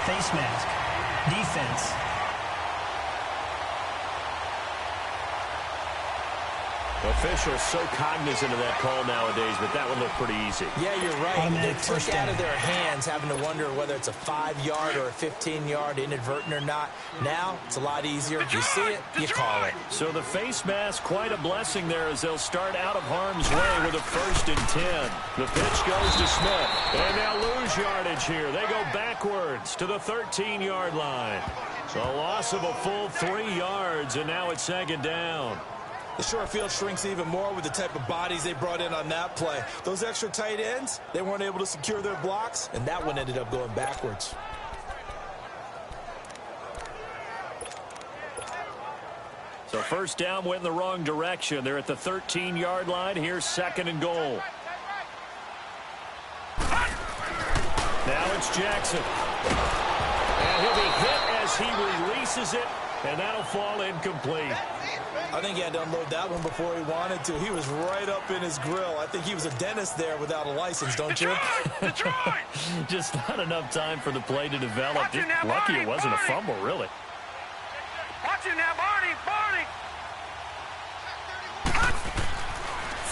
Face mask. Defense. Officials so cognizant of that call nowadays, but that would look pretty easy. Yeah, you're right. Automatic They took first out down. of their hands having to wonder whether it's a 5-yard or a 15-yard inadvertent or not. Now, it's a lot easier. You see it, you call it. So the face mask, quite a blessing there as they'll start out of harm's way with a 1st and 10. The pitch goes to Smith. And they'll lose yardage here. They go backwards to the 13-yard line. So a loss of a full 3 yards, and now it's 2nd down. The short field shrinks even more with the type of bodies they brought in on that play. Those extra tight ends, they weren't able to secure their blocks, and that one ended up going backwards. So 1st down went in the wrong direction. They're at the 13-yard line. Here's 2nd and goal. Now it's Jackson. And he'll be hit as he releases it, and that'll fall incomplete. I think he had to unload that one before he wanted to. He was right up in his grill. I think he was a dentist there without a license, don't you? Just not enough time for the play to develop. Just lucky it wasn't a fumble, really. Watch it now, Barney, Barney.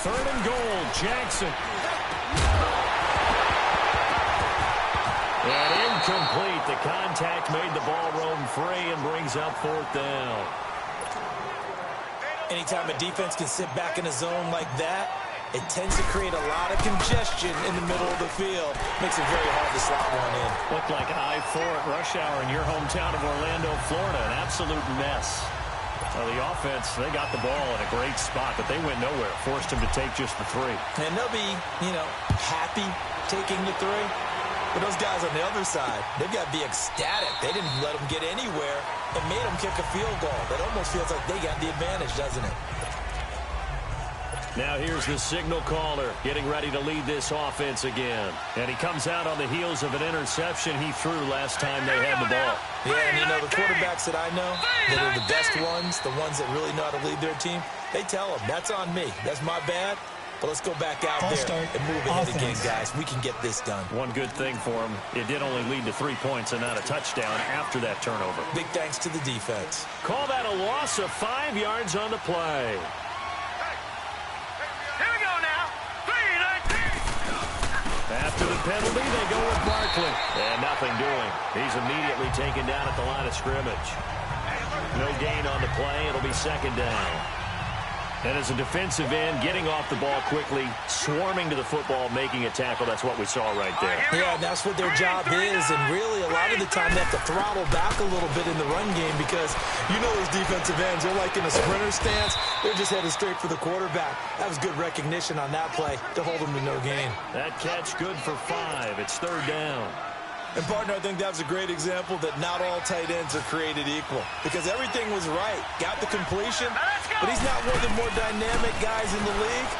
3rd and goal, Jackson. And incomplete. The contact made the ball roam free and brings up 4th down. Anytime a defense can sit back in a zone like that, it tends to create a lot of congestion in the middle of the field. Makes it very hard to slot one in. Looked like I-4 at rush hour in your hometown of Orlando, Florida. An absolute mess. Well, the offense, they got the ball in a great spot, but they went nowhere. Forced him to take just the 3. And they'll be, happy taking the 3. But those guys on the other side, they've got to be ecstatic. They didn't let them get anywhere and made them kick a field goal. That almost feels like they got the advantage, doesn't it? Now here's the signal caller getting ready to lead this offense again. And he comes out on the heels of an interception he threw last time they had the ball. Yeah, and the quarterbacks that I know that are the best ones, the ones that really know how to lead their team, they tell them, that's on me. That's my bad. But let's go back out there and move ahead again, guys. We can get this done. One good thing for him, it did only lead to 3 points and not a touchdown after that turnover. Big thanks to the defense. Call that a loss of 5 yards on the play. Here we go now. 3-19. After the penalty, they go with Barkley. And nothing doing. He's immediately taken down at the line of scrimmage. No gain on the play. It'll be 2nd down. And as a defensive end, getting off the ball quickly, swarming to the football, making a tackle, that's what we saw right there. Yeah, and that's what their job is. And really, a lot of the time, they have to throttle back a little bit in the run game because those defensive ends, they're like in a sprinter stance. They're just headed straight for the quarterback. That was good recognition on that play to hold them to no gain. That catch good for 5. It's 3rd down. And, partner, I think that was a great example that not all tight ends are created equal because everything was right. Got the completion, but he's not one of the more dynamic guys in the league.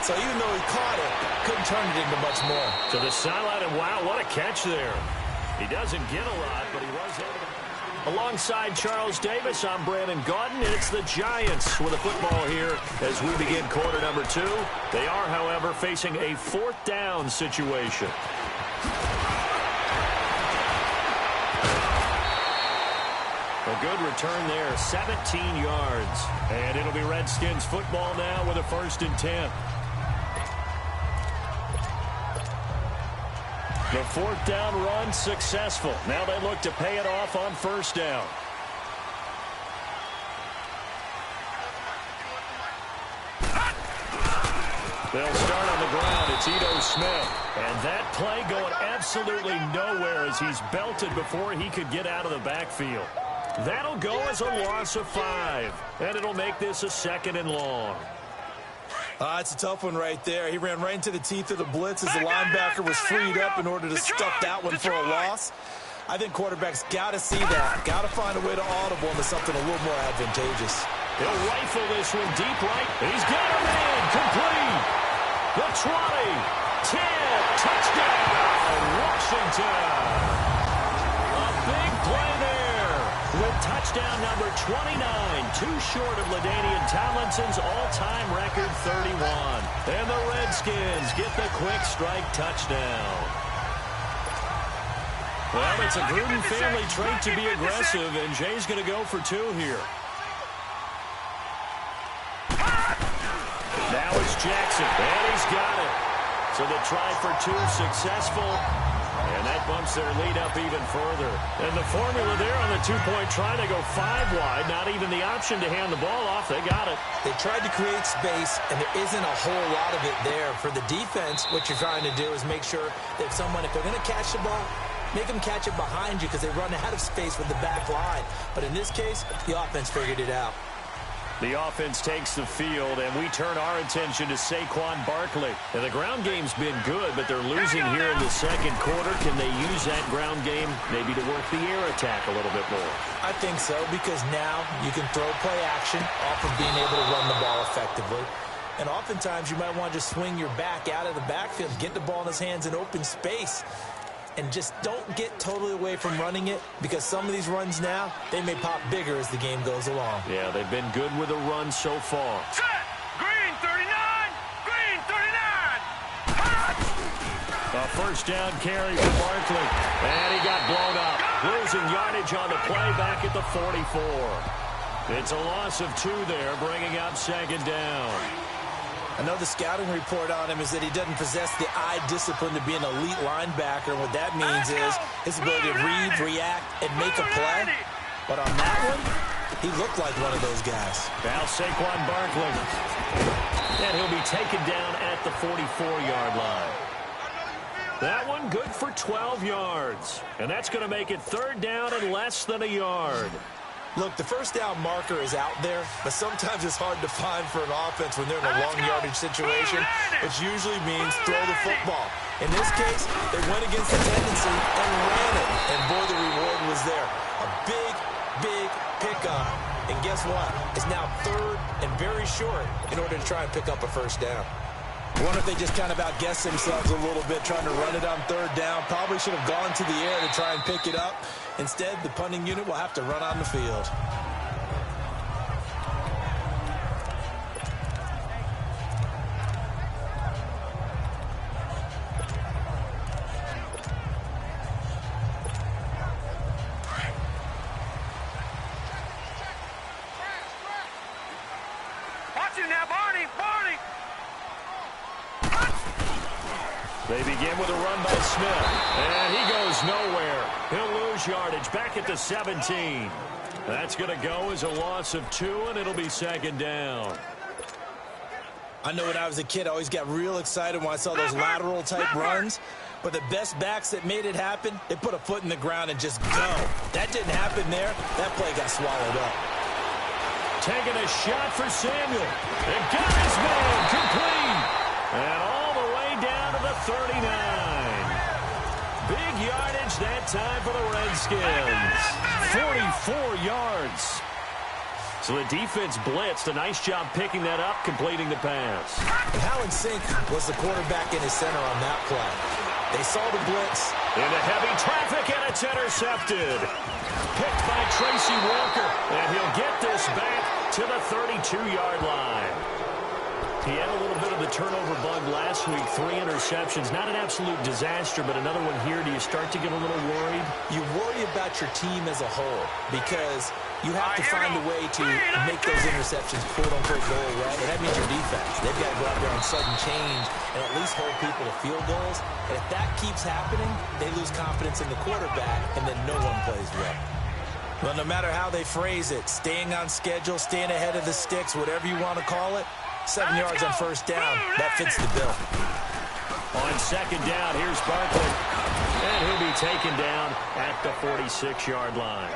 So even though he caught it, couldn't turn it into much more. To the sideline, and wow, what a catch there. He doesn't get a lot, but he was able to. Alongside Charles Davis, I'm Brandon Gaudin, and it's the Giants with a football here as we begin quarter number 2. They are, however, facing a 4th down situation. A good return there, 17 yards. And it'll be Redskins football now with a 1st and 10. The 4th down run successful. Now they look to pay it off on 1st down. They'll start on the ground. It's Ito Smith. And that play going absolutely nowhere as he's belted before he could get out of the backfield. That'll go as a loss of 5. And it'll make this a 2nd and long. It's a tough one right there. He ran right into the teeth of the blitz as the linebacker was freed up in order to stuff that one for a loss. I think quarterbacks got to see that. Got to find a way to audible into something a little more advantageous. He'll rifle this one deep right. He's got a man. Complete. The 20. 10. Touchdown. Washington. A big play there. With touchdown number 29. Too short of LaDainian Tomlinson's all-time record 31. And the Redskins get the quick strike touchdown. Well, it's a Gruden family trait to be aggressive, and Jay's going to go for two here. Now it's Jackson, and he's got it. So the try for two successful, and that bumps their lead up even further. And the formula there on the two-point try to go 5 wide, not even the option to hand the ball off. They got it. They tried to create space, and there isn't a whole lot of it there. For the defense, what you're trying to do is make sure that if they're going to catch the ball, make them catch it behind you because they run out of space with the back line. But in this case, the offense figured it out. The offense takes the field, and we turn our attention to Saquon Barkley. And the ground game's been good, but they're losing here in the second quarter. Can they use that ground game maybe to work the air attack a little bit more? I think so, because now you can throw play action off of being able to run the ball effectively. And oftentimes you might want to just swing your back out of the backfield, get the ball in his hands in open space. And just don't get totally away from running it, because some of these runs now, they may pop bigger as the game goes along. Yeah, they've been good with a run so far. Set! Green 39! Green 39! A first down carry for Barkley. And he got blown up. Losing yardage on the play back at the 44. It's a loss of 2 there, bringing up second down. I know the scouting report on him is that he doesn't possess the eye discipline to be an elite linebacker. And what that means is his ability to read, react, and make a play. But on that one, he looked like one of those guys. Now Saquon Barkley. And he'll be taken down at the 44-yard line. That one good for 12 yards. And that's going to make it third down and less than a yard. Look, the first down marker is out there, but sometimes it's hard to find for an offense when they're in a long yardage situation, which usually means throw the football. In this case, they went against the tendency and ran it, and boy, the reward was there. A big, big pickup. And guess what? It's now third and very short in order to try and pick up a first down. I wonder if they just kind of outguessed themselves a little bit trying to run it on third down. Probably should have gone to the air to try and pick it up. Instead, the punting unit will have to run on the field. Watch it now, Barney! Barney! They begin with a run by Smith, and he goes nowhere. He'll lose yardage back at the 17. That's going to go as a loss of 2, and it'll be second down. I know when I was a kid, I always got real excited when I saw those lateral-type runs. But the best backs that made it happen, they put a foot in the ground and just go. That didn't happen there. That play got swallowed up. Taking a shot for Samuel. And got his man complete. And all the way down to the 39. Big yardage that time for the Redskins. 44 yards. So the defense blitzed. A nice job picking that up, completing the pass. And how in sync was the quarterback in his center on that play? They saw the blitz. Into heavy traffic, and it's intercepted. Picked by Tracy Walker. And he'll get this back to the 32-yard line. He had a little bit of the turnover bug last week. 3 interceptions. Not an absolute disaster, but another one here. Do you start to get a little worried? You worry about your team as a whole because you have to find a way to make those interceptions, quote-unquote, go away. And that means your defense. They've got to go out there on sudden change and at least hold people to field goals. And if that keeps happening, they lose confidence in the quarterback, and then no one plays well. Well, no matter how they phrase it, staying on schedule, staying ahead of the sticks, whatever you want to call it, 7 yards on first down, that fits the bill. On second down, here's Barkley. And he'll be taken down at the 46-yard line.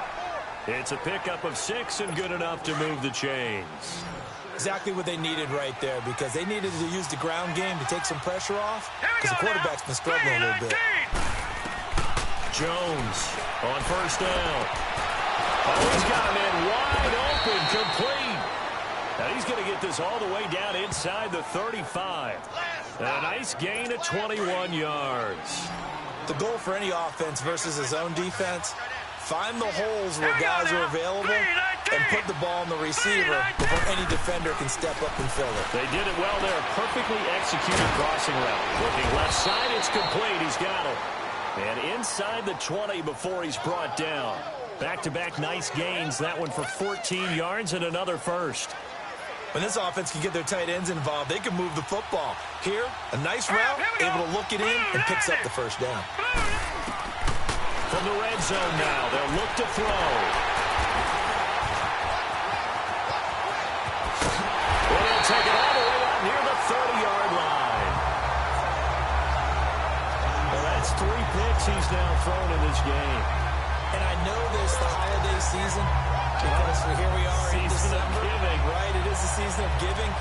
It's a pickup of 6 and good enough to move the chains. Exactly what they needed right there, because they needed to use the ground game to take some pressure off, because the quarterback's been struggling a little bit. Jones on first down. Oh, he's got him in wide open, complete. Now he's going to get this all the way down inside the 35. A nice gain of 21 yards. The goal for any offense versus his own defense, find the holes where guys are available and put the ball on the receiver before any defender can step up and fill it. They did it well there. Perfectly executed crossing route. Looking left side, it's complete. He's got it. And inside the 20 before he's brought down. Back-to-back nice gains. That one for 14 yards and another first. When this offense can get their tight ends involved, they can move the football. Here, a nice route, able to look it in and picks up the first down. From the red zone now, they'll look to throw. Well, he'll take it all the way out near the 30-yard line. Well, that's 3 picks he's now thrown in this game. And I know this, the holiday season, because here we are in December. Right, it is the season of giving.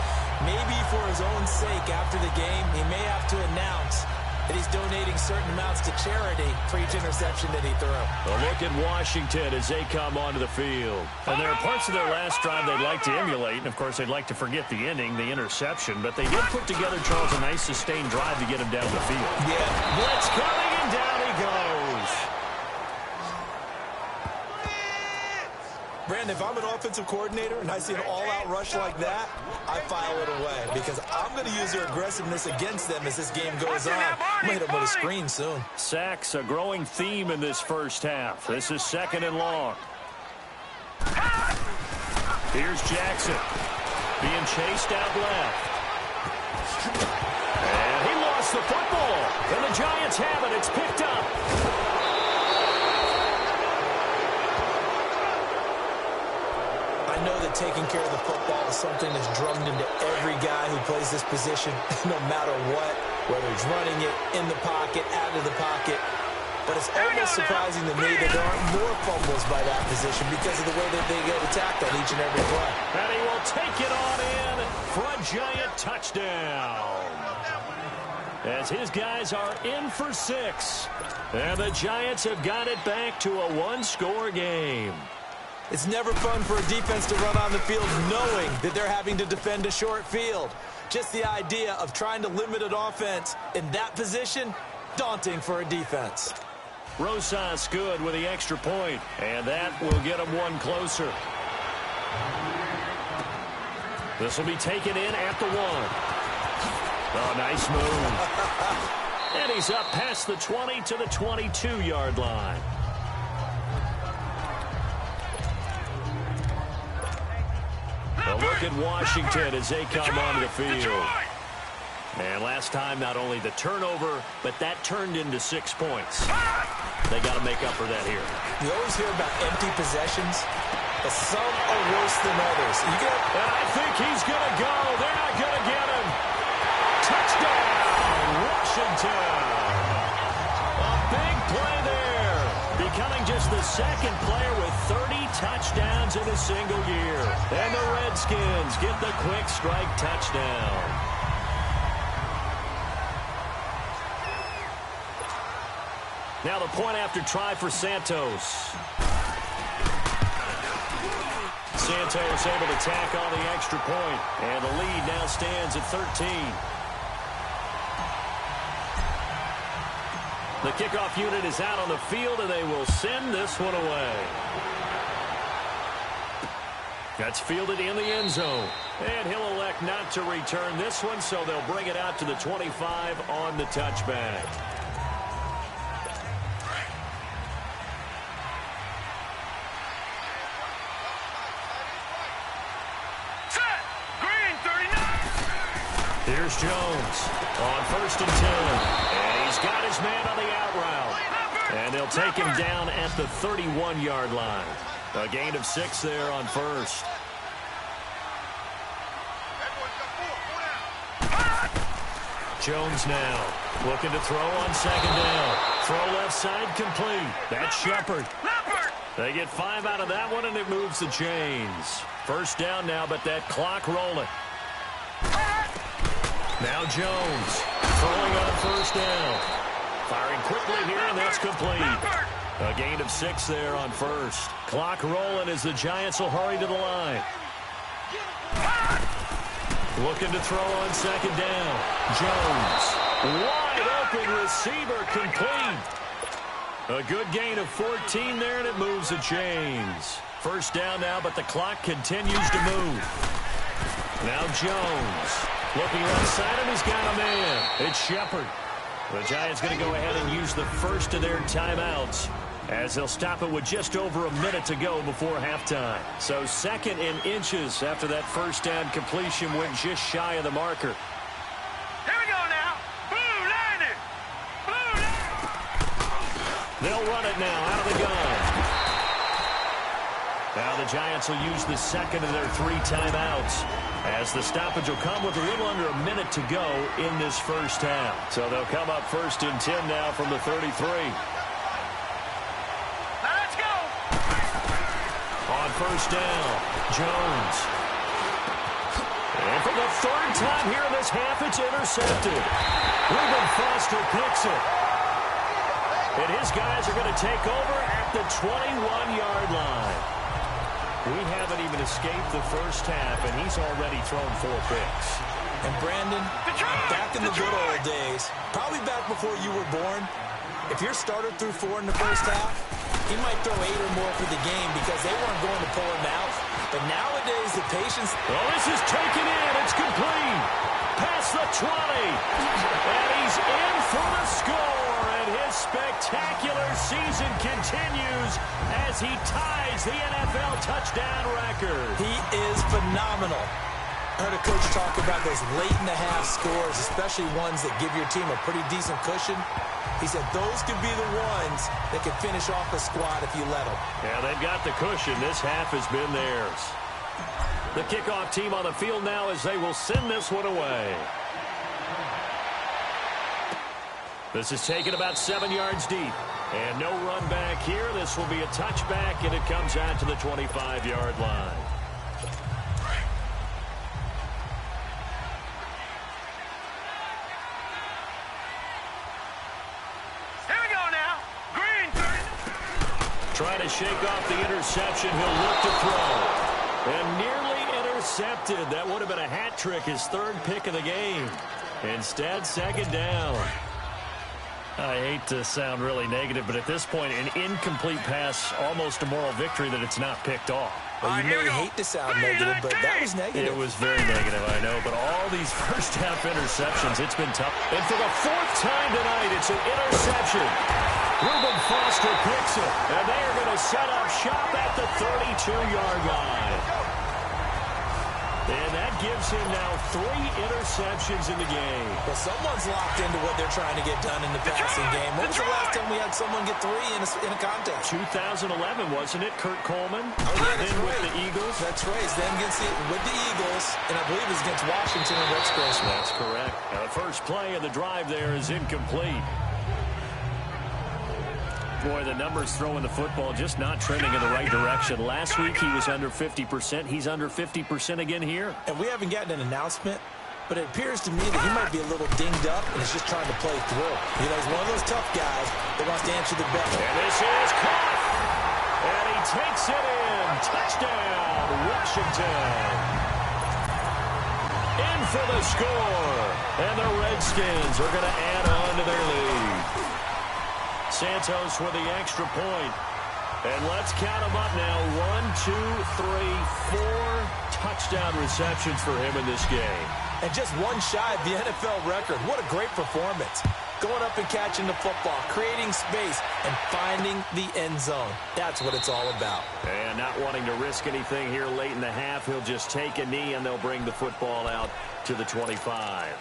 Maybe for his own sake, after the game, he may have to announce that he's donating certain amounts to charity for each interception that he threw. A look at Washington as they come onto the field. And there are parts of their last drive they'd like to emulate. And, of course, they'd like to forget the ending, the interception. But they did put together, Charles, a nice sustained drive to get him down the field. Yeah. Blitz coming, and down he goes. Brandon, if I'm an offensive coordinator and I see an all-out rush like that, I file it away because I'm going to use their aggressiveness against them as this game goes on. I'm going to hit them with a screen soon. Sacks, a growing theme in this first half. This is 2nd and long. Here's Jackson being chased out left. And he lost the football. And the Giants have it. It's picked up. I know that taking care of the football is something that's drummed into every guy who plays this position, no matter what, whether he's running it, in the pocket, out of the pocket. But it's almost surprising to me that there aren't more fumbles by that position because of the way that they get attacked on each and every play. And he will take it on in for a Giant touchdown. As his guys are in for 6. And the Giants have got it back to a 1-score game. It's never fun for a defense to run on the field knowing that they're having to defend a short field. Just the idea of trying to limit an offense in that position, daunting for a defense. Rosas good with the extra point, and that will get him one closer. This will be taken in at the 1. Oh, nice move. And he's up past the 20 to the 22-yard line. A look at Washington as they come onto the field. And last time, not only the turnover, but that turned into 6 points. They got to make up for that here. You always hear about empty possessions, but some are worse than others. And I think he's going to go. They're not going to get him. Touchdown, Washington. A big play there. Becoming just the 2nd player with 30 touchdowns in a single year. And the Redskins get the quick strike touchdown. Now the point after try for Santos. Santos able to tack on the extra point. And the lead now stands at 13. The kickoff unit is out on the field, and they will send this one away. That's fielded in the end zone. And he'll elect not to return this one, so they'll bring it out to the 25 on the touchback. Set! Green 39! Here's Jones on 1st and 10. And he's got his man on the out route. And they'll take him down at the 31-yard line. A gain of 6 there on 1st. Jones now looking to throw on 2nd down. Throw left side complete. That's Shepard. They get 5 out of that one, and it moves the chains. 1st down now, but that clock rolling. Now Jones throwing on 1st down. Firing quickly here, and that's complete. A gain of 6 there on 1st. Clock rolling as the Giants will hurry to the line. Looking to throw on 2nd down. Jones. Wide open receiver complete. A good gain of 14 there, and it moves the chains. 1st down now, but the clock continues to move. Now Jones. Looking right side, and he's got a man. It's Shepard. The Giants going to go ahead and use the first of their timeouts, as they'll stop it with just over a minute to go before halftime. So 2nd and inches after that first down completion went just shy of the marker. Here we go now. Blue line it. Blue line. They'll run it now out of the gun. Now the Giants will use the second of their 3 timeouts, as the stoppage will come with a little under a minute to go in this first half. So they'll come up 1st and 10 now from the 33. First down, Jones. And for the 3rd time here in this half, it's intercepted. Reuben Foster picks it. And his guys are going to take over at the 21-yard line. We haven't even escaped the first half, and he's already thrown 4 picks. And Brandon, back in the good old days, probably back before you were born, if your starter threw 4 in the first half, he might throw 8 or more for the game because they weren't going to pull him out. But nowadays, the patience... Well, this is taken in. It's complete. Past the 20. And he's in for the score. And his spectacular season continues as he ties the NFL touchdown record. He is phenomenal. I heard a coach talk about those late-in-the-half scores, especially ones that give your team a pretty decent cushion. He said those could be the ones that could finish off a squad if you let them. Yeah, they've got the cushion. This half has been theirs. The kickoff team on the field now as they will send this one away. This is taken about 7 yards deep. And no run back here. This will be a touchback, and it comes out to the 25-yard line. Trying to shake off the interception. He'll look to throw. And nearly intercepted. That would have been a hat trick, his 3rd pick of the game. Instead, 2nd down. I hate to sound really negative, but at this point, an incomplete pass, almost a moral victory that it's not picked off. Well, you may hate to sound negative, but that was negative. It was very negative, I know. But all these first-half interceptions, it's been tough. And for the 4th time tonight, it's an interception. Reuben Foster picks it, and they are going to set up shop at the 32-yard line. And that gives him now 3 interceptions in the game. Well, someone's locked into what they're trying to get done in the passing game. When was the last time we had someone get 3 in a contest? 2011, wasn't it? Kurt Coleman. Then with the Eagles. That's right. Then with the Eagles, and I believe it was against Washington and Rex Grossman. That's correct. Now, the first play of the drive there is incomplete. Boy, the numbers throwing the football just not trending in the right direction. Last week he was under 50%. He's under 50% again here. And we haven't gotten an announcement, but it appears to me that he might be a little dinged up and is just trying to play through. You know, he's one of those tough guys that wants to answer the bell. And this is caught. And he takes it in. Touchdown, Washington. In for the score. And the Redskins are going to add on to their lead. Santos with the extra point. And let's count them up now. 1, 2, 3, 4 touchdown receptions for him in this game. And just one shy of the NFL record. What a great performance. Going up and catching the football, creating space, and finding the end zone. That's what it's all about. And not wanting to risk anything here late in the half, he'll just take a knee and they'll bring the football out to the 25.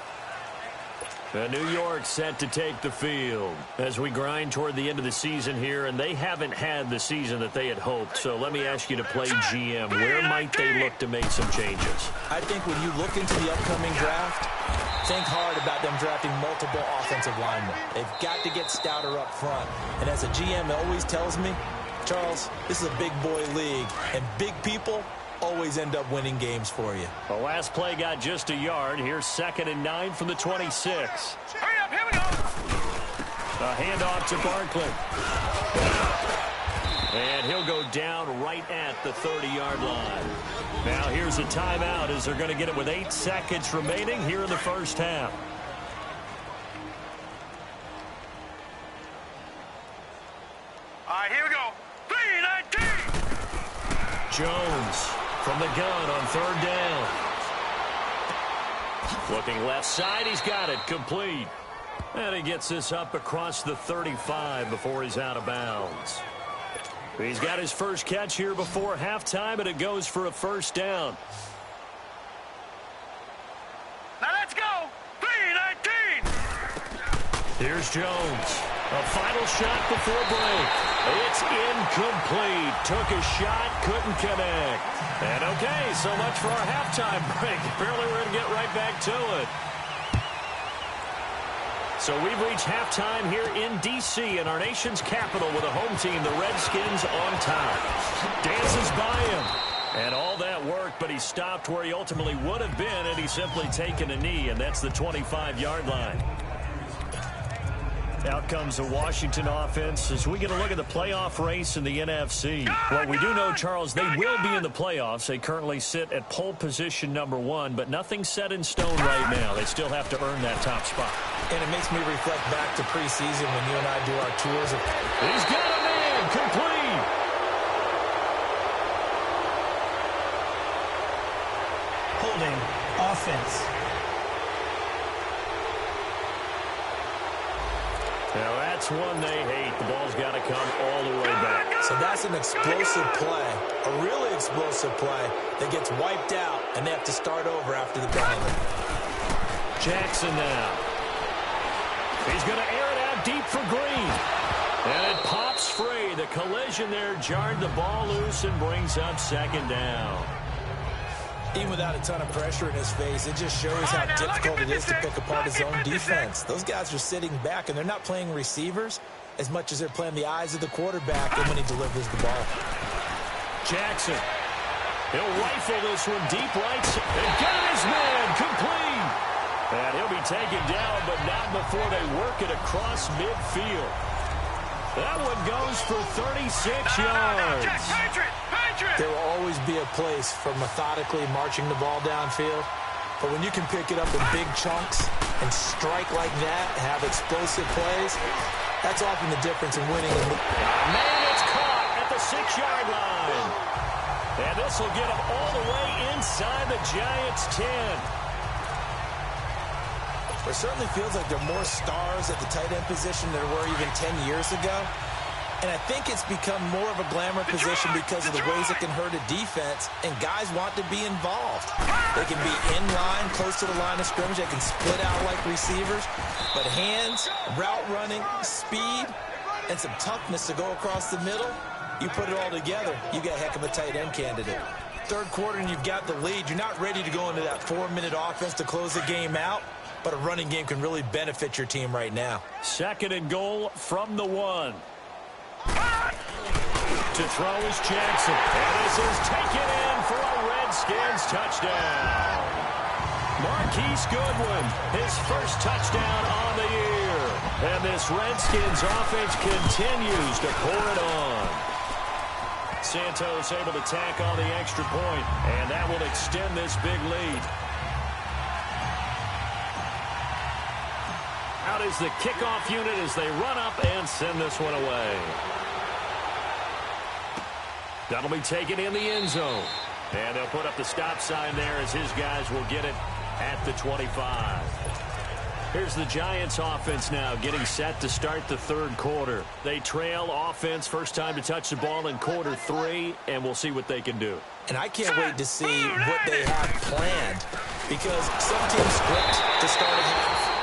New York set to take the field as we grind toward the end of the season here, and they haven't had the season that they had hoped. So let me ask you to play GM. Where might they look to make some changes? I think when you look into the upcoming draft, think hard about them drafting multiple offensive linemen. They've got to get stouter up front. And as a GM always tells me, Charles, this is a big boy league, and big people always end up winning games for you. The last play got just a yard. Here's 2nd and 9 from the 26. Hurry up, here we go. A handoff to Barkley. And he'll go down right at the 30-yard line. Now here's a timeout as they're going to get it with 8 seconds remaining here in the first half. All right, here we go. 3-19. Jones from the gun on 3rd down. Looking left side, he's got it, complete. And he gets this up across the 35 before he's out of bounds. He's got his first catch here before halftime, and it goes for a first down. Now let's go. 3-19. Here's Jones. A final shot before break. It's incomplete. Took a shot, couldn't connect. And okay, so much for our halftime break. Apparently we're going to get right back to it. So we've reached halftime here in D.C. in our nation's capital with a home team, the Redskins, on top. Dances by him. And all that work, but he stopped where he ultimately would have been, and he's simply taken a knee, and that's the 25-yard line. Out comes the Washington offense as we get a look at the playoff race in the NFC. Well, we do know, Charles, they will be in the playoffs. They currently sit at pole position #1, but nothing's set in stone right now. They still have to earn that top spot. And it makes me reflect back to preseason when you and I do our tours. He's got a man complete. Holding offense. Now that's one they hate. The ball's got to come all the way back. So that's an explosive play, a really explosive play that gets wiped out, and they have to start over after the penalty. Jackson now. He's going to air it out deep for Green. And it pops free. The collision there jarred the ball loose and brings up second down. Even without a ton of pressure in his face, it just shows how difficult it is to pick apart his own defense. Those guys are sitting back, and they're not playing receivers as much as they're playing the eyes of the quarterback and when he delivers the ball. Jackson. He'll rifle this one deep right. And got his man complete. And he'll be taken down, but not before they work it across midfield. That one goes for 36 yards. There will always be a place for methodically marching the ball downfield. But when you can pick it up in big chunks and strike like that, have explosive plays, that's often the difference in winning. Man, it's caught at the 6-yard line. And this will get him all the way inside the Giants' 10. It certainly feels like there are more stars at the tight end position than there were even 10 years ago. And I think it's become more of a glamour position because of the ways it can hurt a defense, and guys want to be involved. They can be in line, close to the line of scrimmage. They can split out like receivers. But hands, route running, speed, and some toughness to go across the middle, you put it all together, you got a heck of a tight end candidate. Third quarter and you've got the lead. You're not ready to go into that 4-minute offense to close the game out, but a running game can really benefit your team right now. Second and goal from the 1. To throw is Jackson. And this is taken in for a Redskins touchdown. Marquise Goodwin, his first touchdown on the year. And this Redskins offense continues to pour it on. Santos able to tack on the extra point, and that will extend this big lead. Out is the kickoff unit as they run up and send this one away. That'll be taken in the end zone. And they'll put up the stop sign there as his guys will get it at the 25. Here's the Giants offense now getting set to start the third quarter. They trail offense first time to touch the ball in quarter 3, and we'll see what they can do. And I can't wait to see what they have planned, because some teams script to start a half.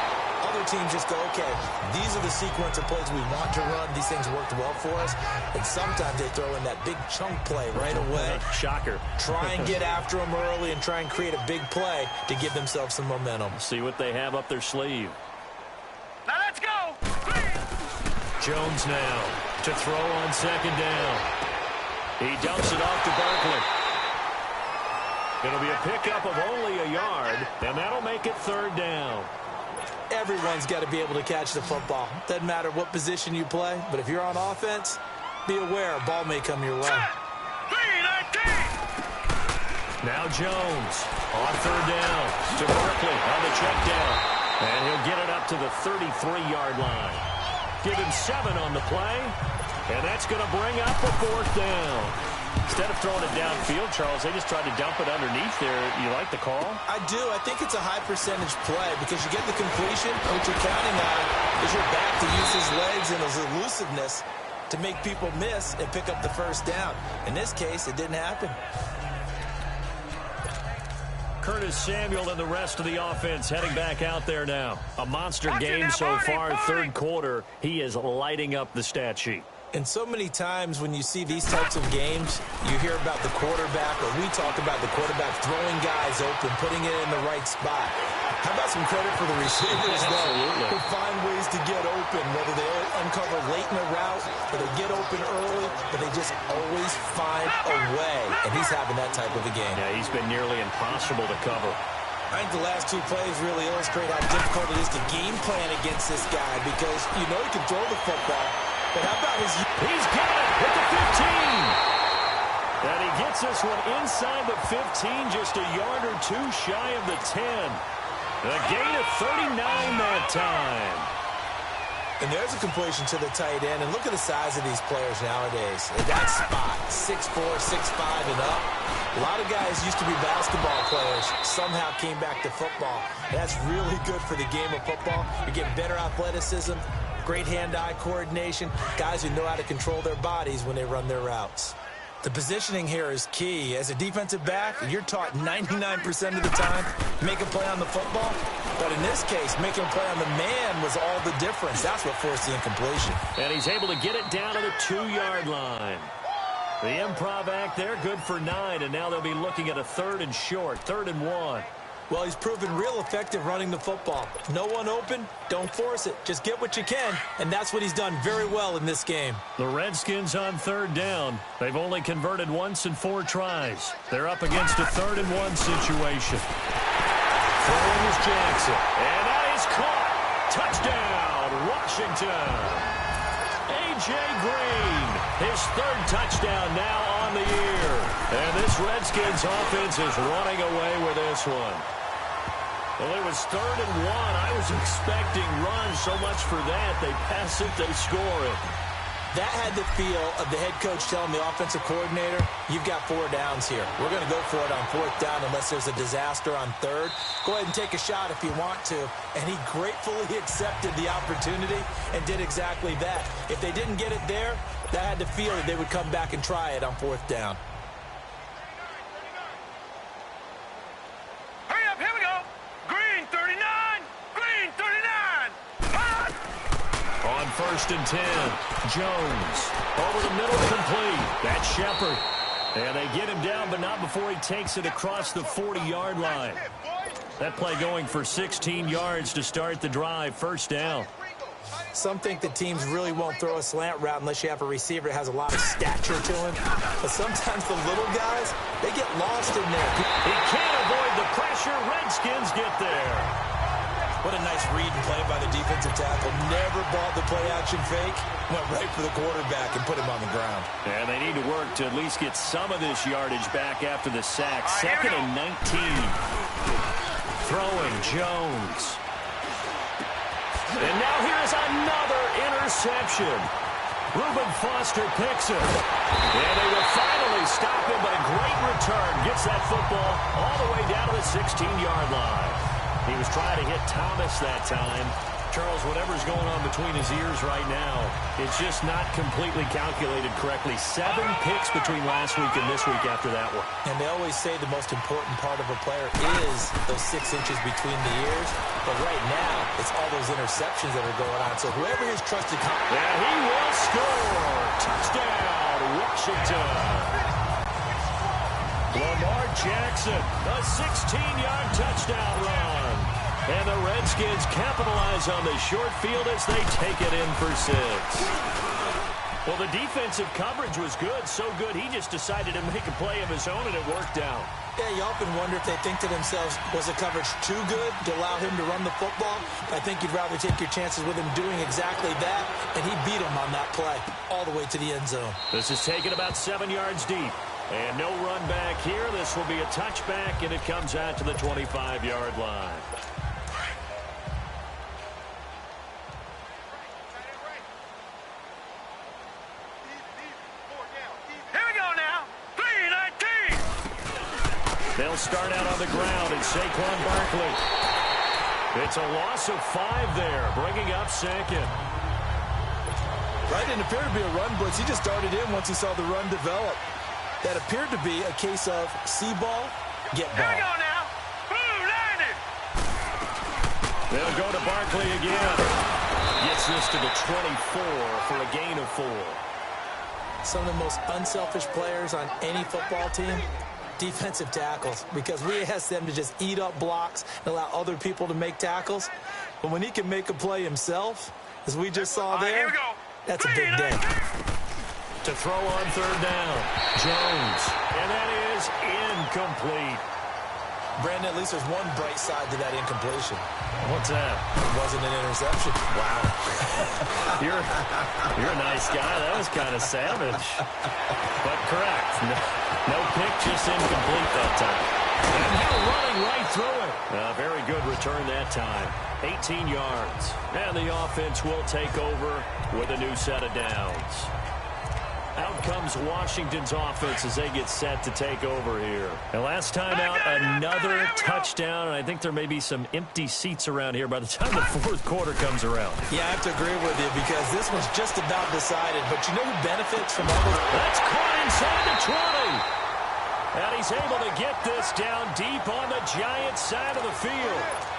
Other teams just go, okay, these are the sequence of plays we want to run. These things worked well for us. And sometimes they throw in that big chunk play right away. Shocker. Try and get after them early and try and create a big play to give themselves some momentum. See what they have up their sleeve. Now let's go. Jones now to throw on second down. He dumps it off to Barkley. It'll be a pickup of only a yard, and that'll make it third down. Everyone's got to be able to catch the football. Doesn't matter what position you play, but if you're on offense, be aware a ball may come your way. Now Jones on third down to Barkley on the check down. And he'll get it up to the 33-yard line. Give him 7 on the play, and that's going to bring up a fourth down. Instead of throwing it downfield, Charles, they just tried to dump it underneath there. You like the call? I do. I think it's a high percentage play because you get the completion. What you're counting on is your back to use his legs and his elusiveness to make people miss and pick up the first down. In this case, it didn't happen. Curtis Samuel and the rest of the offense heading back out there now. A monster game so far, third quarter. He is lighting up the stat sheet. And so many times when you see these types of games, you hear about the quarterback, or we talk about the quarterback throwing guys open, putting it in the right spot. How about some credit for the receivers, though, who find ways to get open, whether they uncover late in the route or they get open early, but they just always find a way. And he's having that type of a game. Yeah, he's been nearly impossible to cover. I think the last two plays really illustrate how difficult it is to game plan against this guy because you know he can throw the football. But how about his... He's got it at the 15. And he gets this one inside the 15, just a yard or two shy of the 10. A gain of 39 that time. And there's a completion to the tight end. And look at the size of these players nowadays. At that spot, 6'4", 6'5", and up. A lot of guys used to be basketball players, somehow came back to football. That's really good for the game of football. You get better athleticism, great hand-eye coordination, guys who know how to control their bodies when they run their routes. The positioning here is key. As a defensive back, you're taught 99% of the time, make a play on the football. But in this case, making a play on the man was all the difference. That's what forced the incompletion. And he's able to get it down to the 2-yard line. The improv act there, good for 9, and now they'll be looking at a 3rd and short, 3rd and 1. Well, he's proven real effective running the football. No one open, don't force it. Just get what you can, and that's what he's done very well in this game. The Redskins on 3rd down. They've only converted once in 4 tries. They're up against a 3rd and 1 situation. Throwing is Jackson, and that is caught. Touchdown, Washington. A.J. Green, his 3rd touchdown now on the year. And this Redskins offense is running away with this one. Well, it was 3rd and 1. I was expecting runs, so much for that. They pass it, they score it. That had the feel of the head coach telling the offensive coordinator, you've got 4 downs here. We're going to go for it on 4th down unless there's a disaster on 3rd. Go ahead and take a shot if you want to. And he gratefully accepted the opportunity and did exactly that. If they didn't get it there, that had the feel that they would come back and try it on 4th down. Hurry up, here we go. Green 39. Green 39. On 1st and 10, Jones over the middle, complete. That's Shepard. And they get him down, but not before he takes it across the 40-yard line. That play going for 16 yards to start the drive, 1st down. Some think that teams really won't throw a slant route unless you have a receiver that has a lot of stature to him. But sometimes the little guys, they get lost in there. He can't avoid the pressure. Redskins get there. What a nice read and play by the defensive tackle. Never bought the play-action fake. Went right for the quarterback and put him on the ground. And they need to work to at least get some of this yardage back after the sack. 2nd and 19. Throwing Jones. And now here's another interception. Reuben Foster picks it. And they will finally stop him, but a great return. Gets that football all the way down to the 16-yard line. He was trying to hit Thomas that time. Charles, whatever's going on between his ears right now, it's just not completely calculated correctly. 7 picks between last week and this week after that one. And they always say the most important part of a player is those 6 inches between the ears. But right now, it's all those interceptions that are going on. So whoever is trusted... And he will score. Touchdown, Washington. Lamar Jackson, a 16-yard touchdown run. And the Redskins capitalize on the short field as they take it in for 6. Well, the defensive coverage was good, so good he just decided to make a play of his own, and it worked out. Yeah, you often wonder if they think to themselves, was the coverage too good to allow him to run the football? I think you'd rather take your chances with him doing exactly that, and he beat him on that play all the way to the end zone. This is taken about 7 yards deep. And no run back here. This will be a touchback, and it comes out to the 25-yard line. Here we go now. 3 They'll start out on the ground, and Saquon Barkley. It's a loss of 5 there, bringing up second. Right, didn't appear to be a run blitz. He just darted in once he saw the run develop. That appeared to be a case of see ball, get ball. Here we go now. Blue landed. They'll go to Barkley again. Gets this to the 24 for a gain of 4. Some of the most unselfish players on any football team, defensive tackles, because we ask them to just eat up blocks and allow other people to make tackles. But when he can make a play himself, as we just saw there, here we go. that's a big day. To throw on third down, Jones. And that is incomplete. Brandon, at least there's one bright side to that incompletion. What's that? It wasn't an interception. Wow. You're a nice guy. That was kind of savage. But correct. No pick, just incomplete that time. And now running right through it. Very good return that time. 18 yards. And the offense will take over with a new set of downs. Out comes Washington's offense as they get set to take over here. And last time out, another touchdown, and I think there may be some empty seats around here by the time the fourth quarter comes around. Yeah, I have to agree with you because this one's just about decided. But you know who benefits from all this? That's caught inside the 20. And he's able to get this down deep on the Giants side of the field.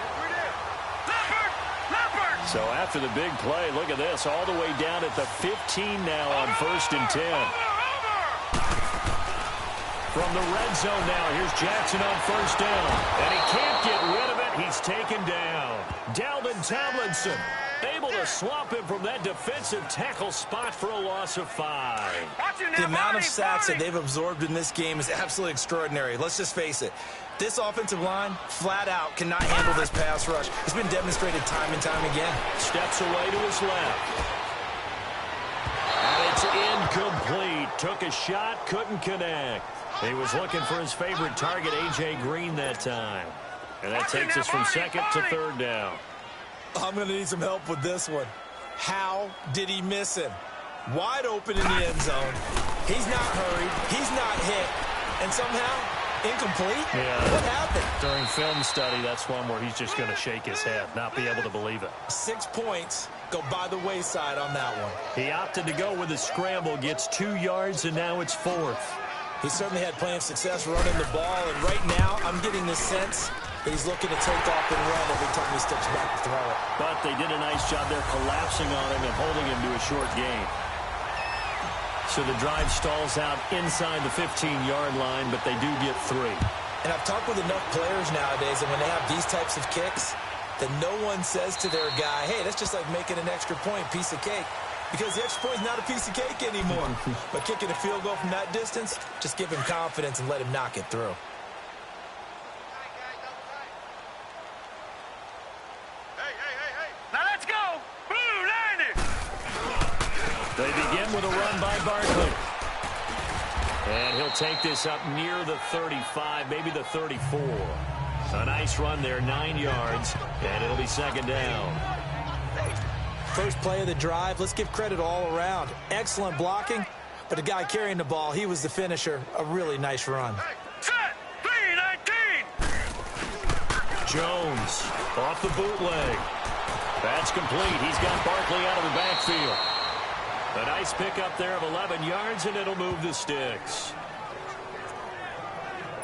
So after the big play, look at this, all the way down at the 15 now on 1st and 10. From the red zone now, here's Jackson on 1st down. And he can't get rid of it. He's taken down. Dalvin Tomlinson able to swamp him from that defensive tackle spot for a loss of 5. The amount of sacks that they've absorbed in this game is absolutely extraordinary. Let's just face it. This offensive line, flat out, cannot handle this pass rush. It's been demonstrated time and time again. Steps away to his left. And it's incomplete. Took a shot, couldn't connect. He was looking for his favorite target, A.J. Green, that time. And that takes us from 2nd to 3rd down. I'm going to need some help with this one. How did he miss him? Wide open in the end zone. He's not hurried. He's not hit. And somehow, incomplete? Yeah. What happened? During film study, that's one where he's just going to shake his head, not be able to believe it. 6 points go by the wayside on that one. He opted to go with a scramble, gets 2 yards, and now it's 4th. He certainly had plenty of success running the ball, and right now I'm getting the sense that he's looking to take off and run every time he steps back to throw it. But they did a nice job there collapsing on him and holding him to a short gain. So the drive stalls out inside the 15-yard line, but they do get 3. And I've talked with enough players nowadays, and when they have these types of kicks, that no one says to their guy, hey, that's just like making an extra point, piece of cake. Because the extra point is not a piece of cake anymore. But kicking a field goal from that distance, just give him confidence and let him knock it through. Now let's go. Blue landed. They begin with a run by Barkley. And he'll take this up near the 35, maybe the 34. A nice run there, 9 yards, and it'll be 2nd down. First play of the drive, let's give credit all around. Excellent blocking, but the guy carrying the ball, he was the finisher. A really nice run. Set. 3-19. Jones off the bootleg. That's complete. He's got Barkley out of the backfield. A nice pickup there of 11 yards, and it'll move the sticks.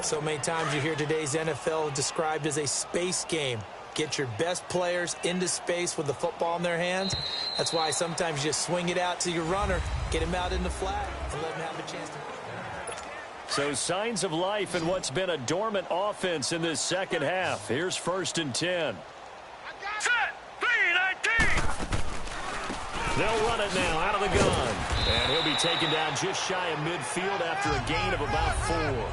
So many times you hear today's NFL described as a space game. Get your best players into space with the football in their hands. That's why sometimes you just swing it out to your runner, get him out in the flat, and let him have a chance to. So signs of life in what's been a dormant offense in this second half. Here's 1st and 10. Set. 3-19. They'll run it now out of the gun. And he'll be taken down just shy of midfield after a gain of about 4.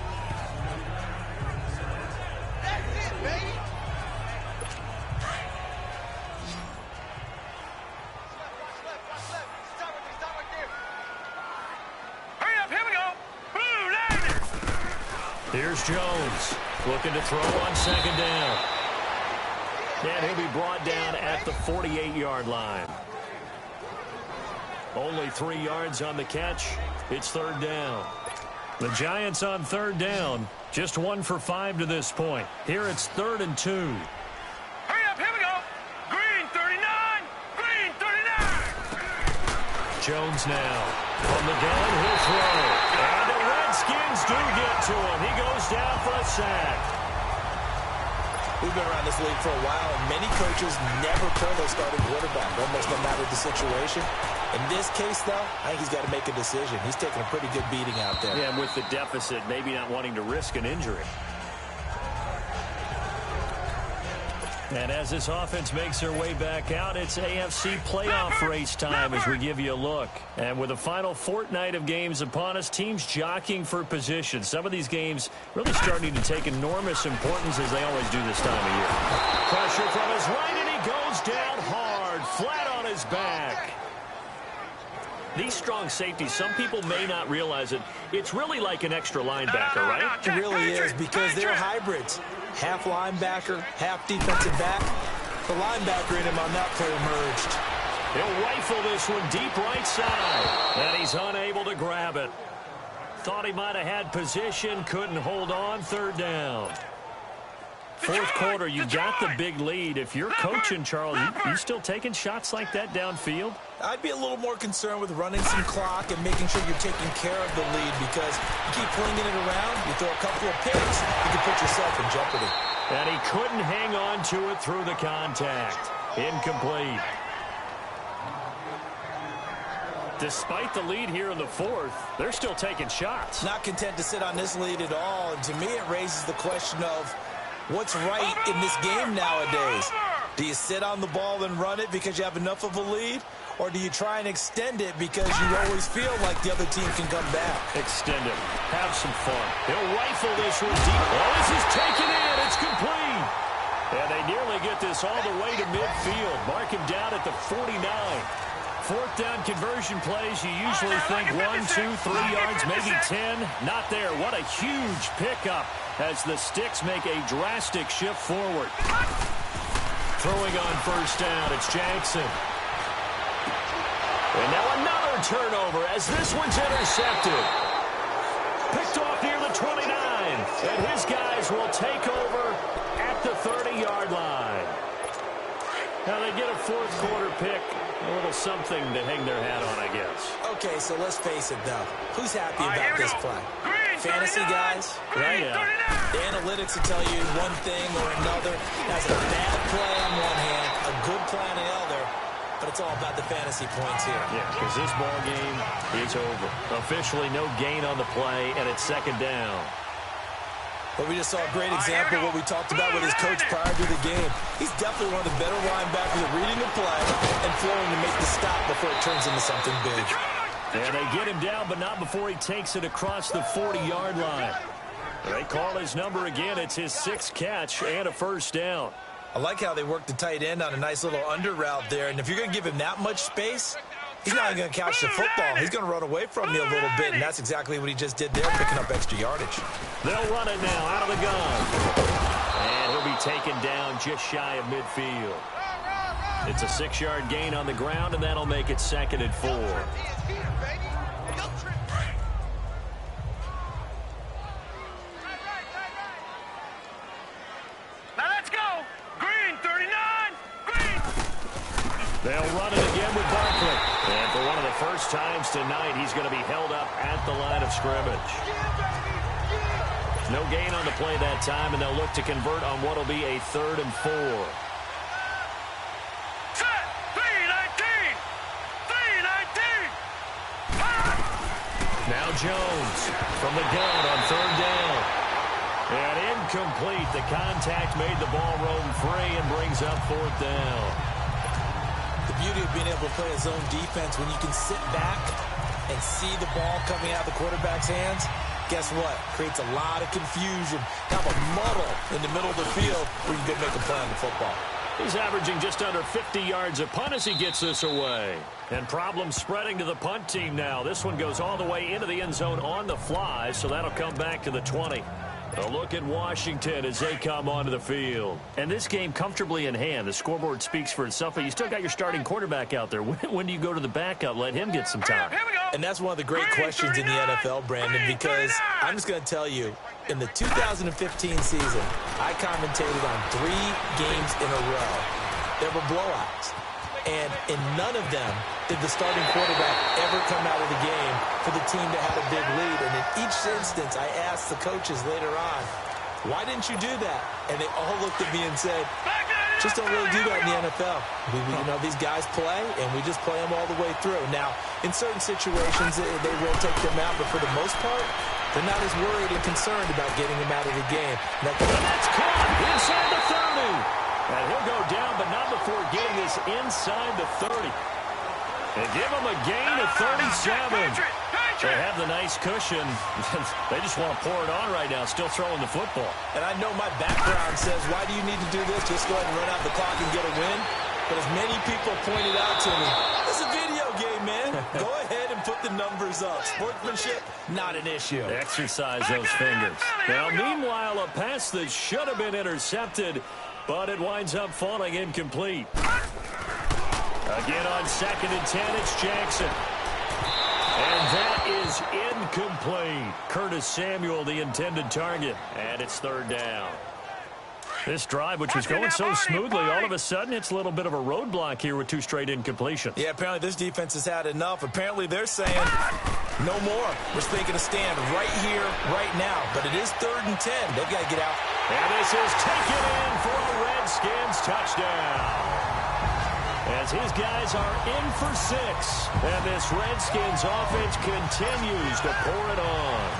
Here's Jones looking to throw on 2nd down. And he'll be brought down at the 48-yard line. Only 3 yards on the catch. It's 3rd down. The Giants on third down. Just 1 for 5 to this point. Here it's 3rd and 2. Hurry up, here we go. Green 39, green 39. Jones now from the gun, he'll throw. And the Redskins do get to him. He goes down for a sack. We've been around this league for a while, and many coaches never pull their starting quarterback, almost no matter the situation. In this case, though, I think he's got to make a decision. He's taking a pretty good beating out there. Yeah, and with the deficit, maybe not wanting to risk an injury. And as this offense makes their way back out, it's AFC playoff race time as we give you a look. And with the final fortnight of games upon us, teams jockeying for position. Some of these games really starting to take enormous importance as they always do this time of year. Pressure from his right, and he goes down hard, flat on his back. These strong safeties, some people may not realize it. It's really like an extra linebacker, right? It really is, because they're hybrids. Half linebacker, half defensive back. The linebacker in him on that play emerged. He'll rifle this one deep right side, and he's unable to grab it. Thought he might have had position, couldn't hold on, 3rd down. Fourth quarter, you got the big lead. If you're coaching, Charles, you still taking shots like that downfield? I'd be a little more concerned with running some clock and making sure you're taking care of the lead, because you keep flinging it around, you throw a couple of picks, you can put yourself in jeopardy. And he couldn't hang on to it through the contact. Incomplete. Despite the lead here in the fourth, they're still taking shots. Not content to sit on this lead at all, and to me it raises the question of what's right in this game nowadays. Do you sit on the ball and run it because you have enough of a lead? Or do you try and extend it because you always feel like the other team can come back? Extend it. Have some fun. He'll rifle this one deep. Oh, this is taken in. It's complete. And they nearly get this all the way to midfield. Mark him down at the 49. 4th down conversion plays, you usually think 1, 2, 3 yards, maybe 10. Not there. What a huge pickup as the Sticks make a drastic shift forward. Throwing on 1st down, it's Jackson. And now another turnover as this one's intercepted. Picked off near the 29. And his guys will take over at the 30-yard line. Now they get a 4th quarter pick. A little something to hang their hat on, I guess. Okay, so let's face it, though. Who's happy about this play? Fantasy guys, right? Yeah. The analytics will tell you one thing or another. That's a bad play on one hand, a good play on the other, but it's all about the fantasy points here. Yeah, because this ball game is over. Officially no gain on the play, and it's 2nd down. But we just saw a great example of what we talked about with his coach prior to the game. He's definitely one of the better linebackers at reading the play and flowing to make the stop before it turns into something big. And they get him down, but not before he takes it across the 40-yard line. They call his number again. It's his 6th catch and a 1st down. I like how they work the tight end on a nice little under route there. And if you're going to give him that much space, he's not even going to catch the football. He's going to run away from you a little bit, and that's exactly what he just did there, picking up extra yardage. They'll run it now out of the gun. And he'll be taken down just shy of midfield. It's a 6-yard gain on the ground, and that'll make it 2nd and 4. Now let's go. Green 39, green. They'll run it again with Barkley. And for one of the first times tonight, he's going to be held up at the line of scrimmage. No gain on the play that time, and they'll look to convert on what will be a 3rd and 4. Set. 319. 319. Now Jones from the gun on 3rd down. And incomplete. The contact made the ball roam free and brings up 4th down. The beauty of being able to play a zone defense when you can sit back and see the ball coming out of the quarterback's hands, guess what? Creates a lot of confusion. Have a muddle in the middle of the field where you can make a play on the football. He's averaging just under 50 yards a punt as he gets this away. And problems spreading to the punt team now. This one goes all the way into the end zone on the fly, so that'll come back to the 20. A look at Washington as they come onto the field. And this game comfortably in hand. The scoreboard speaks for itself, but you still got your starting quarterback out there. When do you go to the backup? Let him get some time. And that's one of the great questions in the NFL, Brandon, because I'm just going to tell you, in the 2015 season, I commentated on 3 games in a row. There were blowouts. And in none of them did the starting quarterback ever come out of the game for the team that had a big lead. And in each instance, I asked the coaches later on, why didn't you do that? And they all looked at me and said, just don't really do that in the NFL. These guys play, and we just play them all the way through. Now, in certain situations, they will take them out, but for the most part, they're not as worried and concerned about getting them out of the game. And that's caught inside the 30. And he'll go down, but not before getting this inside the 30. And give him a gain of 37. They have the nice cushion. They just want to pour it on right now, still throwing the football. And I know my background says, why do you need to do this? Just go ahead and run out the clock and get a win. But as many people pointed out to me, it's a video game, man. Go ahead and put the numbers up. Sportsmanship, not an issue. Exercise those fingers. Now, meanwhile, a pass that should have been intercepted, but it winds up falling incomplete. Again on 2nd and 10, it's Jackson. And that is incomplete. Curtis Samuel, the intended target. And it's 3rd down. This drive, which was going so smoothly, all of a sudden it's a little bit of a roadblock here with 2 straight incompletions. Yeah, apparently this defense has had enough. Apparently they're saying no more. We're thinking to stand right here, right now. But it is 3rd and 10. They've got to get out. And this is taken in for a Redskins touchdown. As his guys are in for 6. And this Redskins offense continues to pour it on.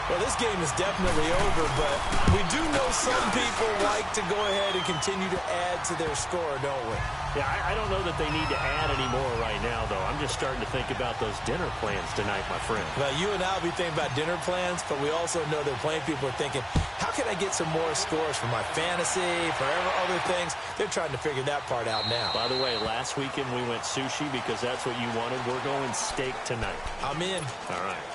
Well, this game is definitely over, but we do know some people like to go ahead and continue to add to their score, don't we? Yeah, I don't know that they need to add any more right now, though. I'm just starting to think about those dinner plans tonight, my friend. Well, you and I will be thinking about dinner plans, but we also know that plenty of people are thinking, how can I get some more scores for my fantasy, for other things? They're trying to figure that part out now. By the way, last weekend we went sushi because that's what you wanted. We're going steak tonight. I'm in. All right.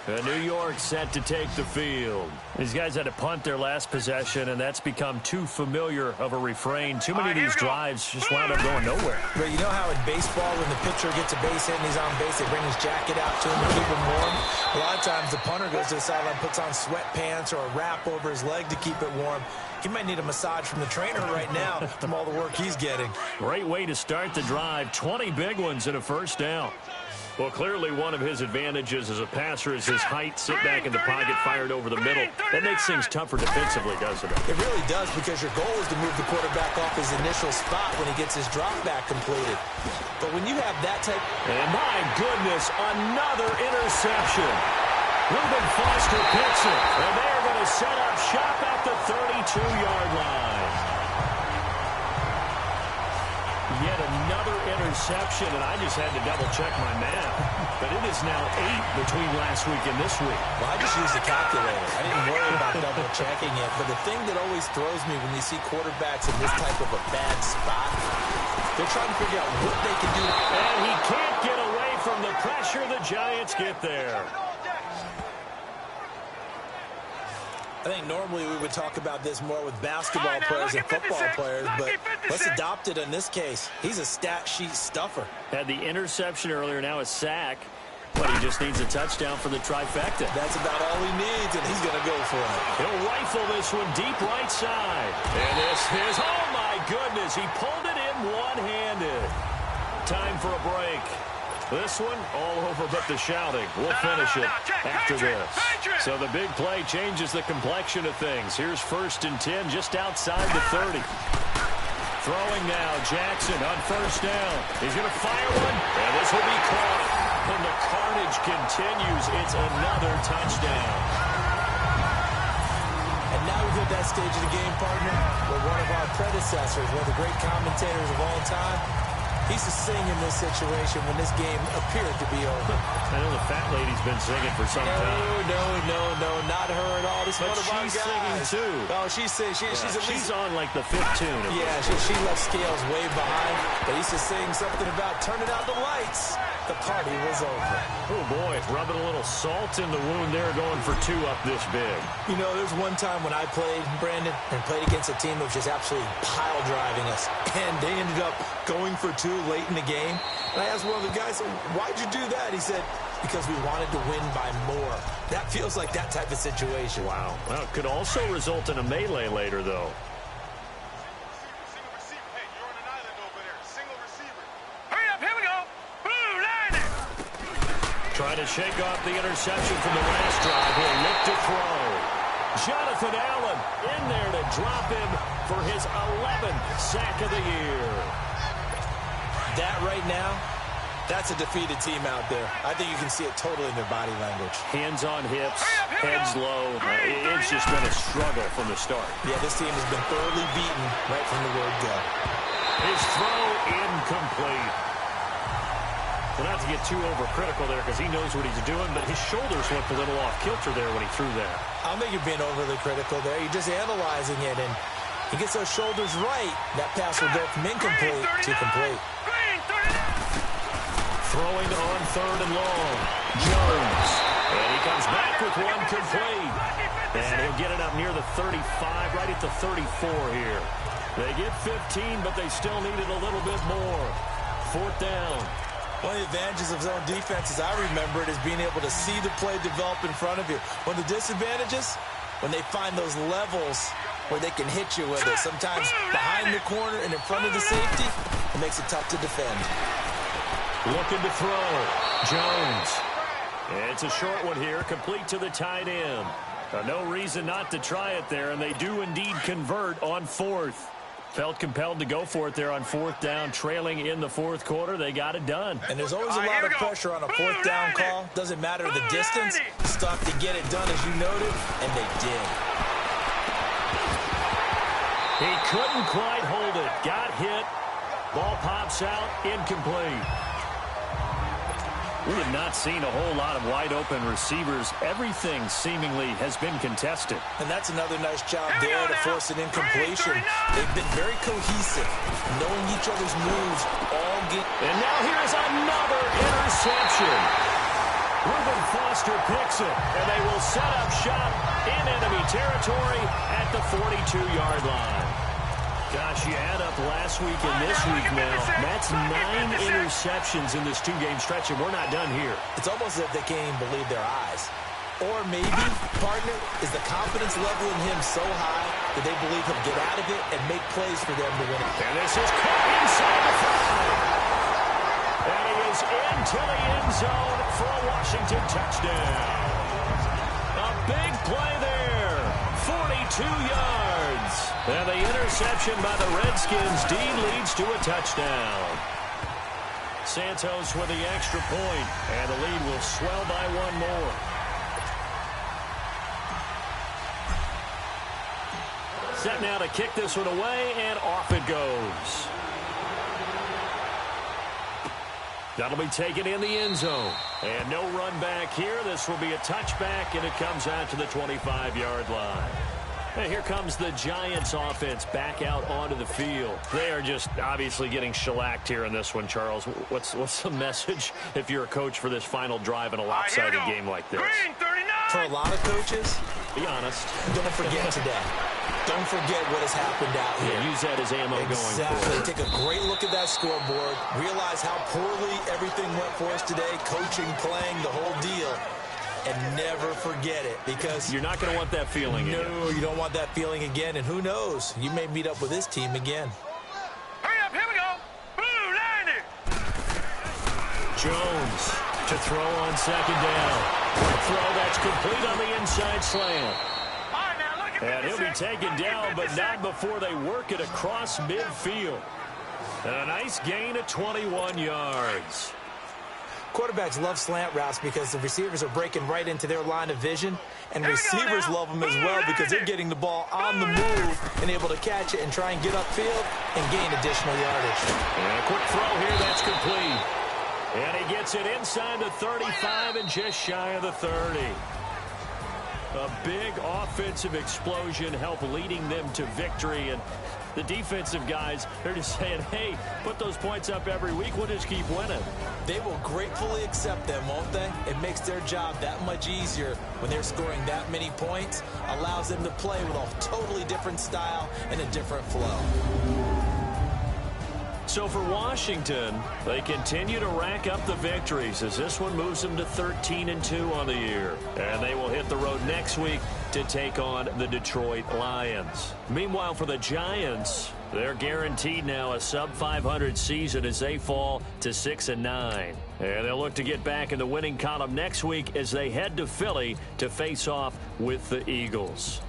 New York set to take the field. These guys had to punt their last possession, and that's become too familiar of a refrain. Too many of these drives just wound up going nowhere. But you know how in baseball, when the pitcher gets a base hit and he's on base, they bring his jacket out to him to keep him warm? A lot of times the punter goes to the sideline, puts on sweatpants or a wrap over his leg to keep it warm. He might need a massage from the trainer right now from all the work he's getting. Great way to start the drive. 20 big ones and a 1st down. Well, clearly one of his advantages as a passer is his height. Sit back in the pocket, fired over the middle. That makes things tougher defensively, doesn't it? It really does, because your goal is to move the quarterback off his initial spot when he gets his drop back completed. But when you have that type... And my goodness, another interception. Reuben Foster picks it, and they're going to set up shop at the 32-yard line. Yet another interception, and I just had to double-check my math. But it is now 8 between last week and this week. Well, I just used a calculator. I didn't worry about double-checking it. But the thing that always throws me when you see quarterbacks in this type of a bad spot, they're trying to figure out what they can do. And he can't get away from the pressure. The Giants get there. I think normally we would talk about this more with basketball players and football players, but let's adopt it in this case. He's a stat sheet stuffer. Had the interception earlier, now a sack, but he just needs a touchdown for the trifecta. That's about all he needs, and he's going to go for it. He'll rifle this one deep right side. And this is, oh my goodness, he pulled it in one-handed. Time for a break. This one, all over but the shouting. We'll finish it after this. So the big play changes the complexion of things. Here's 1st and 10 just outside the 30. Throwing now, Jackson on 1st down. He's going to fire one, and this will be caught. And the carnage continues. It's another touchdown. And now we've hit that stage of the game, partner, where one of our predecessors, one of the great commentators of all time, he's to sing in this situation when this game appeared to be over. I know the fat lady's been singing for some time. No, not her at all. This is but one of our she's guys. singing too. Oh, she's singing. She's on like the 5th tune. Yeah, she left scales way behind. But he's to sing something about turning out the lights. the party was over. Oh, boy, rubbing a little salt in the wound there, going for 2 up this big. You know, there's one time when I played, Brandon, and played against a team that was just absolutely pile driving us, and they ended up going for 2 late in the game. And I asked one of the guys, why'd you do that? He said, because we wanted to win by more. That feels like that type of situation. Wow. Well, it could also result in a melee later, though. Trying to shake off the interception from the last drive. He'll look to throw. Jonathan Allen in there to drop him for his 11th sack of the year. That right now, that's a defeated team out there. I think you can see it totally in their body language. Hands on hips, heads low. It's just been a struggle from the start. Yeah, this team has been thoroughly beaten right from the word go. His throw incomplete. Well, not to get too overcritical there because he knows what he's doing, but his shoulders looked a little off kilter there when he threw that. I don't think you're being overly critical there. You're just analyzing it, and he gets those shoulders right. That pass will go from incomplete to complete. Throwing on 3rd and long. Jones. And he comes back with one complete. And he'll get it up near the 35, right at the 34 here. They get 15, but they still needed a little bit more. 4th down. One of the advantages of zone defense, as I remember it, is being able to see the play develop in front of you. One of the disadvantages, when they find those levels where they can hit you with it, sometimes behind the corner and in front of the safety, it makes it tough to defend. Looking to throw. Jones. It's a short one here, complete to the tight end. No reason not to try it there, and they do indeed convert on 4th. Felt compelled to go for it there on 4th down, trailing in the 4th quarter. They got it done. And there's always a lot of pressure on a 4th down call. Doesn't matter the distance. Stuff to get it done, as you noted, and they did. He couldn't quite hold it. Got hit. Ball pops out. Incomplete. We have not seen a whole lot of wide-open receivers. Everything seemingly has been contested. And that's another nice job there to force an incompletion. They've been very cohesive, knowing each other's moves all game. And now here's another interception. Reuben Foster picks it, and they will set up shop in enemy territory at the 42-yard line. Gosh, you add up last week and this week now. That's 9 interceptions in this 2-game stretch, and we're not done here. It's almost as if they can't even believe their eyes. Or maybe, partner, is the confidence level in him so high that they believe he'll get out of it and make plays for them to win it. And this is caught inside the 5. And he is into the end zone for a Washington touchdown. A big play there. 42 yards. And the interception by the Redskins. Dean leads to a touchdown. Santos with the extra point, and the lead will swell by 1 more. Set now to kick this one away, and off it goes. That'll be taken in the end zone. And no run back here. This will be a touchback, and it comes out to the 25-yard line. And here comes the Giants offense back out onto the field. They are just obviously getting shellacked here in this one, Charles. What's the message if you're a coach for this final drive in a lopsided game like this? For a lot of coaches, be honest. Don't forget today. Don't forget what has happened out here. Yeah, use that as ammo going forward. Take a great look at that scoreboard. Realize how poorly everything went for us today. Coaching, playing, the whole deal. And never forget it, because you're not going to want that feeling again. No, you don't want that feeling again. And who knows? You may meet up with this team again. Hurry up, here we go. Blue, line it. Jones to throw on 2nd down. Throw that's complete on the inside slant. And he'll be taken down, but not before they work it across midfield. And a nice gain of 21 yards. Quarterbacks love slant routes because the receivers are breaking right into their line of vision, and receivers love them as well because they're getting the ball on the move and able to catch it and try and get upfield and gain additional yardage. And a quick throw here, that's complete. And he gets it inside the 35 and just shy of the 30. A big offensive explosion helped leading them to victory, and The defensive guys, they're just saying, hey, put those points up every week. We'll just keep winning. They will gratefully accept them, won't they? It makes their job that much easier when they're scoring that many points. Allows them to play with a totally different style and a different flow. So for Washington, they continue to rack up the victories as this one moves them to 13-2 on the year. And they will hit the road next week to take on the Detroit Lions. Meanwhile, for the Giants, they're guaranteed now a sub-500 season as they fall to 6-9. And they'll look to get back in the winning column next week as they head to Philly to face off with the Eagles.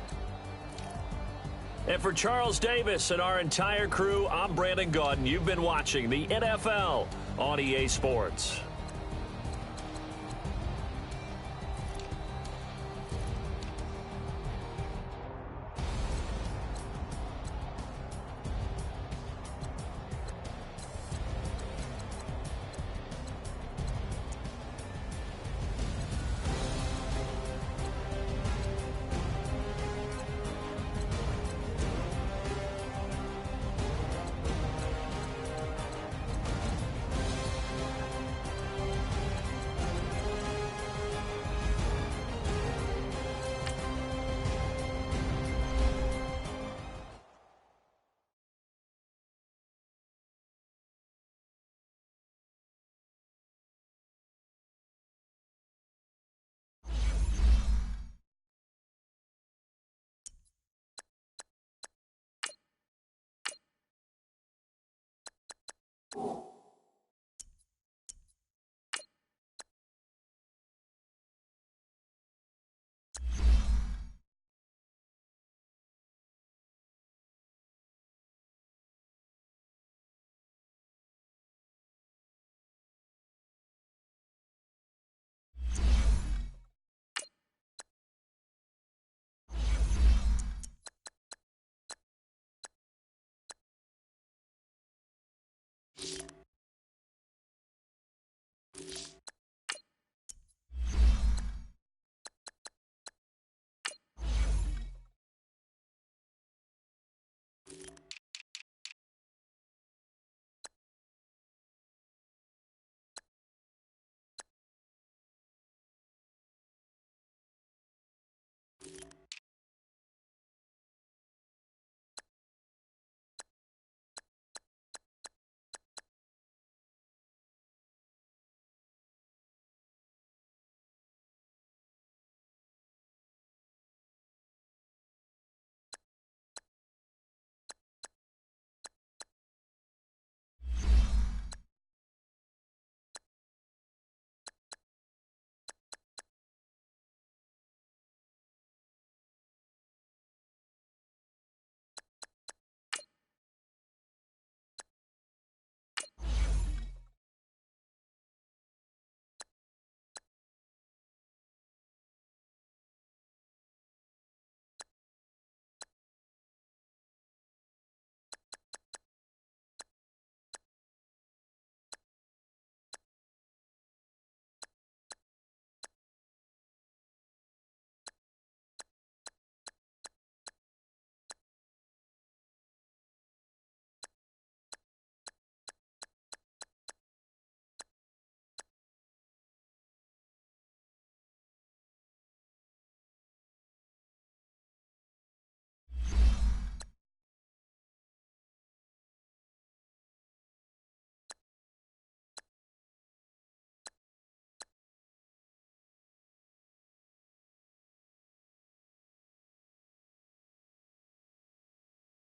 And for Charles Davis and our entire crew, I'm Brandon Gaudin. You've been watching the NFL on EA Sports.